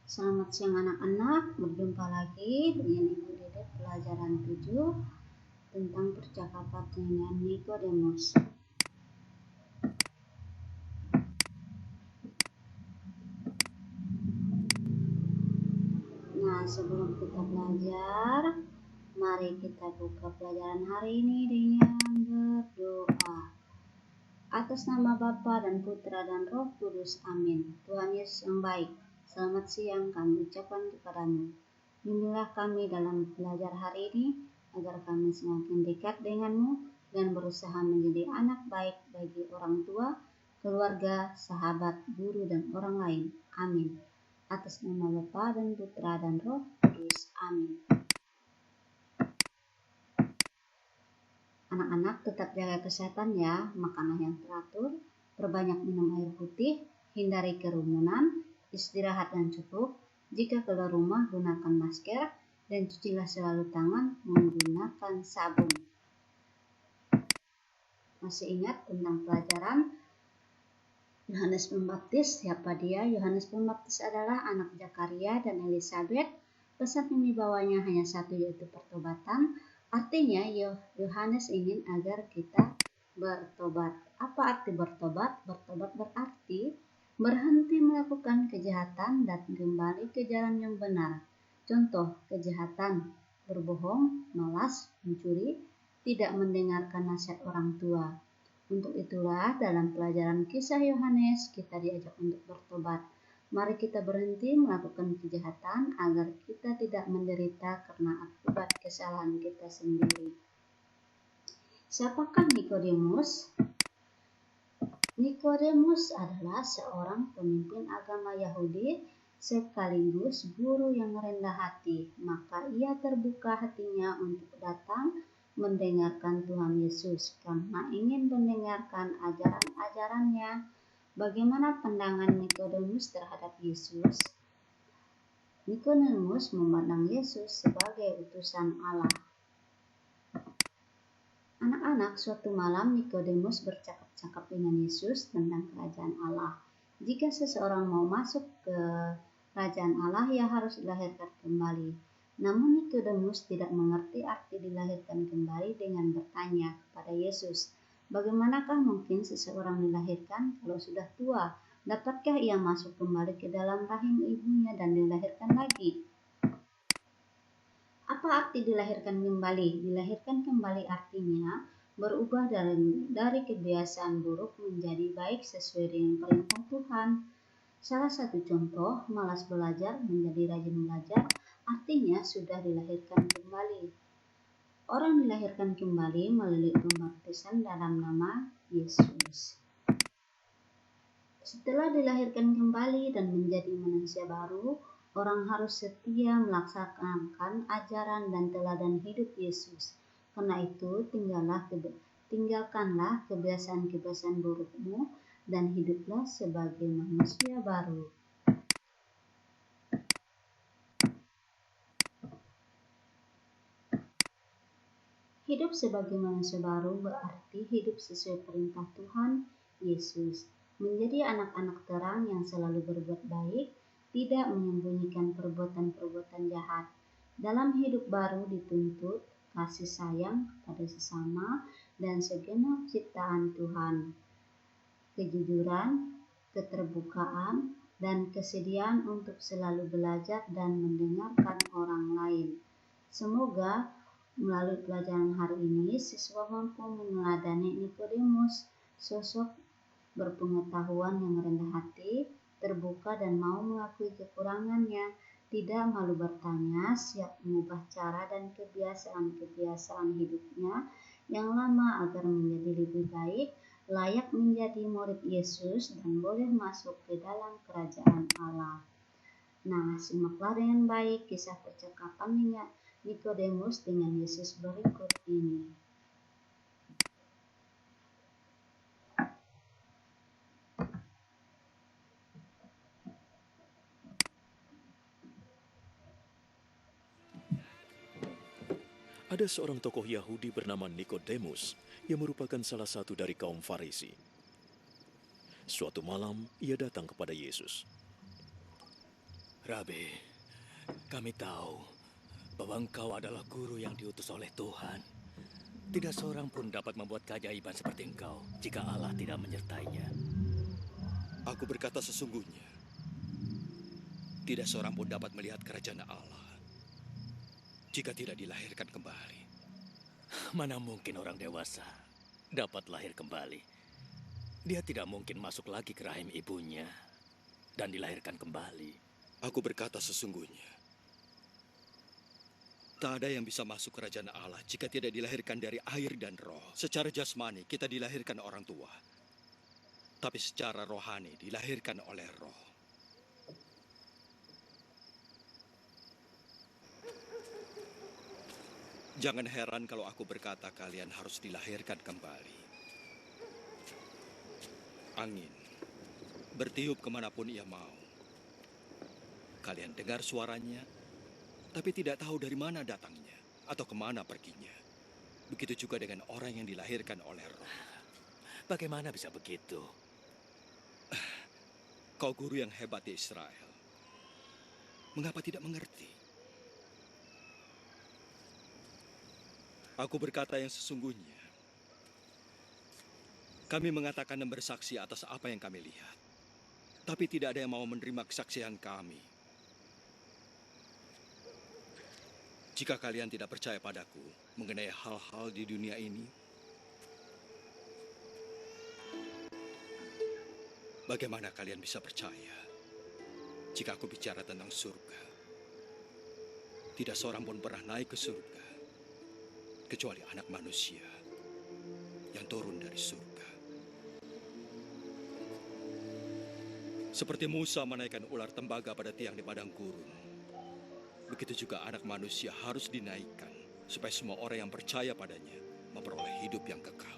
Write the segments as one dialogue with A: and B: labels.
A: Selamat siang anak-anak, berjumpa lagi dengan Ibu Dede pelajaran 7 tentang percakapan dengan Nikodemus. Nah, sebelum kita belajar, mari kita buka pelajaran hari ini dengan berdoa. Atas nama Bapa dan Putra dan Roh Kudus, amin. Tuhan Yesus yang baik, selamat siang kami ucapkan kepadamu. Bimbinglah kami dalam belajar hari ini, agar kami semakin dekat denganmu dan berusaha menjadi anak baik bagi orang tua, keluarga, sahabat, guru, dan orang lain. Amin. Atas nama Bapa dan Putra dan Roh Kudus, amin. Anak-anak tetap jaga kesehatan ya, makanlah yang teratur, perbanyak minum air putih, hindari kerumunan, istirahat yang cukup. Jika keluar rumah, gunakan masker, dan cucilah selalu tangan menggunakan sabun. Masih ingat tentang pelajaran Yohanes Pembaptis? Siapa dia? Yohanes Pembaptis adalah anak Zakaria dan Elizabeth. Pesan yang dibawanya hanya satu, yaitu pertobatan. Artinya Yohanes ingin agar kita bertobat. Apa arti bertobat? Bertobat berarti berhenti melakukan kejahatan dan kembali ke jalan yang benar. Contoh kejahatan: berbohong, malas, mencuri, tidak mendengarkan nasihat orang tua. Untuk itulah dalam pelajaran kisah Yohanes kita diajak untuk bertobat. Mari kita berhenti melakukan kejahatan agar kita tidak menderita karena akibat kesalahan kita sendiri. Siapakah Nikodemus? Nikodemus adalah seorang pemimpin agama Yahudi sekaligus guru yang rendah hati. Maka ia terbuka hatinya untuk datang mendengarkan Tuhan Yesus karena ingin mendengarkan ajaran-ajarannya. Bagaimana pandangan Nikodemus terhadap Yesus? Nikodemus memandang Yesus sebagai utusan Allah. Anak-anak, suatu malam Nikodemus bercakap-cakap dengan Yesus tentang kerajaan Allah. Jika seseorang mau masuk ke kerajaan Allah, ia harus dilahirkan kembali. Namun Nikodemus tidak mengerti arti dilahirkan kembali dengan bertanya kepada Yesus, bagaimanakah mungkin seseorang dilahirkan kalau sudah tua? Dapatkah ia masuk kembali ke dalam rahim ibunya dan dilahirkan lagi? Apa arti dilahirkan kembali? Dilahirkan kembali artinya berubah dari kebiasaan buruk menjadi baik sesuai dengan perintah Tuhan. Salah satu contoh, malas belajar menjadi rajin belajar, artinya sudah dilahirkan kembali. Orang dilahirkan kembali melalui pembaptisan dalam nama Yesus. Setelah dilahirkan kembali dan menjadi manusia baru, orang harus setia melaksanakan ajaran dan teladan hidup Yesus. Karena itu, tinggalkanlah kebiasaan-kebiasaan burukmu dan hiduplah sebagai manusia baru. Hidup sebagai manusia baru berarti hidup sesuai perintah Tuhan Yesus. Menjadi anak-anak terang yang selalu berbuat baik, tidak menyembunyikan perbuatan-perbuatan jahat. Dalam hidup baru dituntut kasih sayang pada sesama dan segenap ciptaan Tuhan, kejujuran, keterbukaan, dan kesediaan untuk selalu belajar dan mendengarkan orang lain. Semoga melalui pelajaran hari ini siswa mampu meneladani Nikodemus, sosok berpengetahuan yang rendah hati, terbuka dan mau mengakui kekurangannya, tidak malu bertanya, siap mengubah cara dan kebiasaan-kebiasaan hidupnya yang lama agar menjadi lebih baik, layak menjadi murid Yesus dan boleh masuk ke dalam kerajaan Allah. Nah, simaklah dengan baik kisah percakapan Nikodemus dengan Yesus berikut ini.
B: Ada seorang tokoh Yahudi bernama Nikodemus yang merupakan salah satu dari kaum Farisi. Suatu malam ia datang kepada Yesus.
C: Rabi, kami tahu bahwa engkau adalah guru yang diutus oleh Tuhan. Tidak seorang pun dapat membuat keajaiban seperti engkau jika Allah tidak menyertainya.
B: Aku berkata sesungguhnya, tidak seorang pun dapat melihat kerajaan Allah jika tidak dilahirkan kembali.
C: Mana mungkin orang dewasa dapat lahir kembali? Dia tidak mungkin masuk lagi ke rahim ibunya dan dilahirkan kembali.
B: Aku berkata sesungguhnya, tak ada yang bisa masuk kerajaan Allah jika tidak dilahirkan dari air dan roh. Secara jasmani kita dilahirkan orang tua, tapi secara rohani dilahirkan oleh roh. Jangan heran kalau aku berkata kalian harus dilahirkan kembali. Angin bertiup kemanapun ia mau. Kalian dengar suaranya, tapi tidak tahu dari mana datangnya atau kemana perginya. Begitu juga dengan orang yang dilahirkan oleh roh.
C: Bagaimana bisa begitu?
B: Kau guru yang hebat di Israel, mengapa tidak mengerti? Aku berkata yang sesungguhnya. Kami mengatakan dan bersaksi atas apa yang kami lihat. Tapi tidak ada yang mau menerima kesaksian kami. Jika kalian tidak percaya padaku mengenai hal-hal di dunia ini, bagaimana kalian bisa percaya jika aku bicara tentang surga? Tidak seorang pun pernah naik ke surga, kecuali anak manusia yang turun dari surga. Seperti Musa menaikkan ular tembaga pada tiang di padang gurun, begitu juga anak manusia harus dinaikkan, supaya semua orang yang percaya padanya memperoleh hidup yang kekal.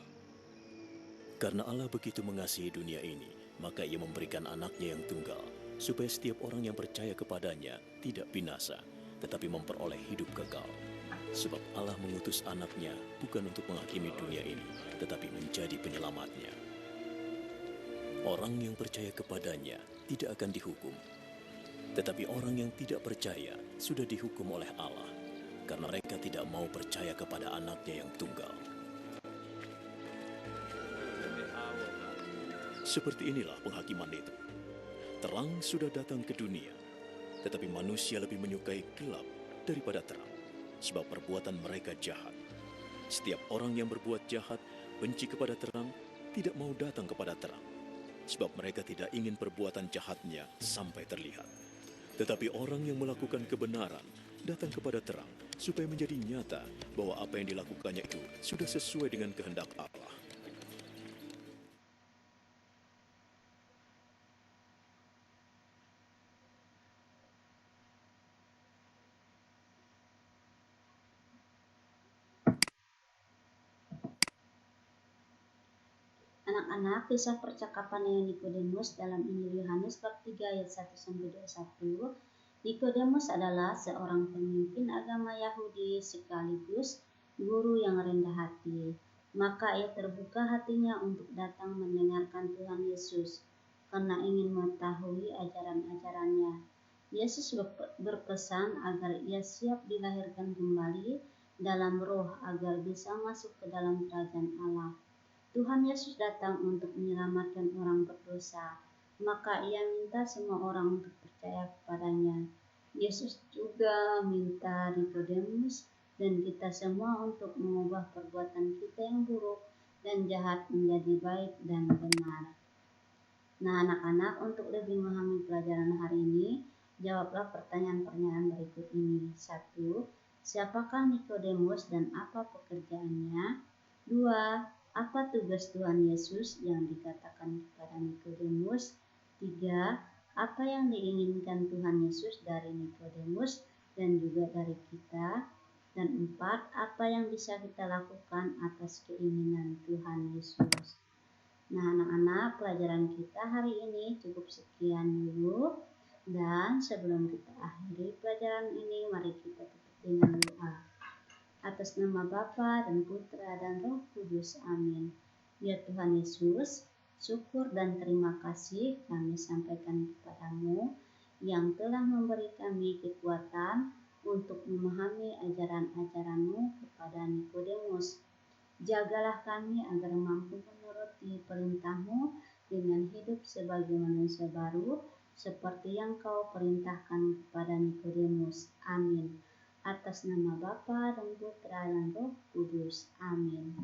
C: Karena Allah begitu mengasihi dunia ini, maka ia memberikan anaknya yang tunggal, supaya setiap orang yang percaya kepadanya tidak binasa, tetapi memperoleh hidup kekal. Sebab Allah mengutus anaknya bukan untuk menghakimi dunia ini, tetapi menjadi penyelamatnya. Orang yang percaya kepadanya tidak akan dihukum. Tetapi orang yang tidak percaya sudah dihukum oleh Allah, karena mereka tidak mau percaya kepada anaknya yang tunggal. Seperti inilah penghakiman itu. Terang sudah datang ke dunia, tetapi manusia lebih menyukai gelap daripada terang, sebab perbuatan mereka jahat. Setiap orang yang berbuat jahat, benci kepada terang, tidak mau datang kepada terang, sebab mereka tidak ingin perbuatan jahatnya sampai terlihat. Tetapi orang yang melakukan kebenaran datang kepada terang, supaya menjadi nyata bahwa apa yang dilakukannya itu sudah sesuai dengan kehendak Allah.
A: Anak-anak, kisah percakapan dengan Nikodemus dalam Injil Yohanes bab 3 ayat 1-21. Nikodemus adalah seorang pemimpin agama Yahudi sekaligus guru yang rendah hati. Maka ia terbuka hatinya untuk datang mendengarkan Tuhan Yesus karena ingin mengetahui ajaran-ajarannya. Yesus berpesan agar ia siap dilahirkan kembali dalam roh agar bisa masuk ke dalam kerajaan Allah. Tuhan Yesus datang untuk menyelamatkan orang berdosa, maka ia minta semua orang untuk percaya kepadanya. Yesus juga minta Nikodemus dan kita semua untuk mengubah perbuatan kita yang buruk dan jahat menjadi baik dan benar. Nah, anak-anak, untuk lebih memahami pelajaran hari ini, jawablah pertanyaan-pertanyaan berikut ini. 1. Siapakah Nikodemus dan apa pekerjaannya? 2. Apa tugas Tuhan Yesus yang dikatakan kepada Nikodemus? 3. Apa yang diinginkan Tuhan Yesus dari Nikodemus dan juga dari kita? Dan 4. Apa yang bisa kita lakukan atas keinginan Tuhan Yesus? Nah, anak-anak, pelajaran kita hari ini cukup sekian dulu. Dan sebelum kita akhiri pelajaran ini, mari kita tutup dengan doa. Atas nama Bapa dan Putra dan Roh Kudus. Amin. Ya Tuhan Yesus, syukur dan terima kasih kami sampaikan kepadamu. yang telah memberi kami kekuatan untuk memahami ajaran-ajaran-Mu kepada Nikodemus. Jagalah kami agar mampu menuruti perintah-Mu dengan hidup sebagai manusia baru, seperti yang Kau perintahkan kepada Nikodemus. Amin. Atas nama Bapa dan Putra dan Roh Kudus. Amin.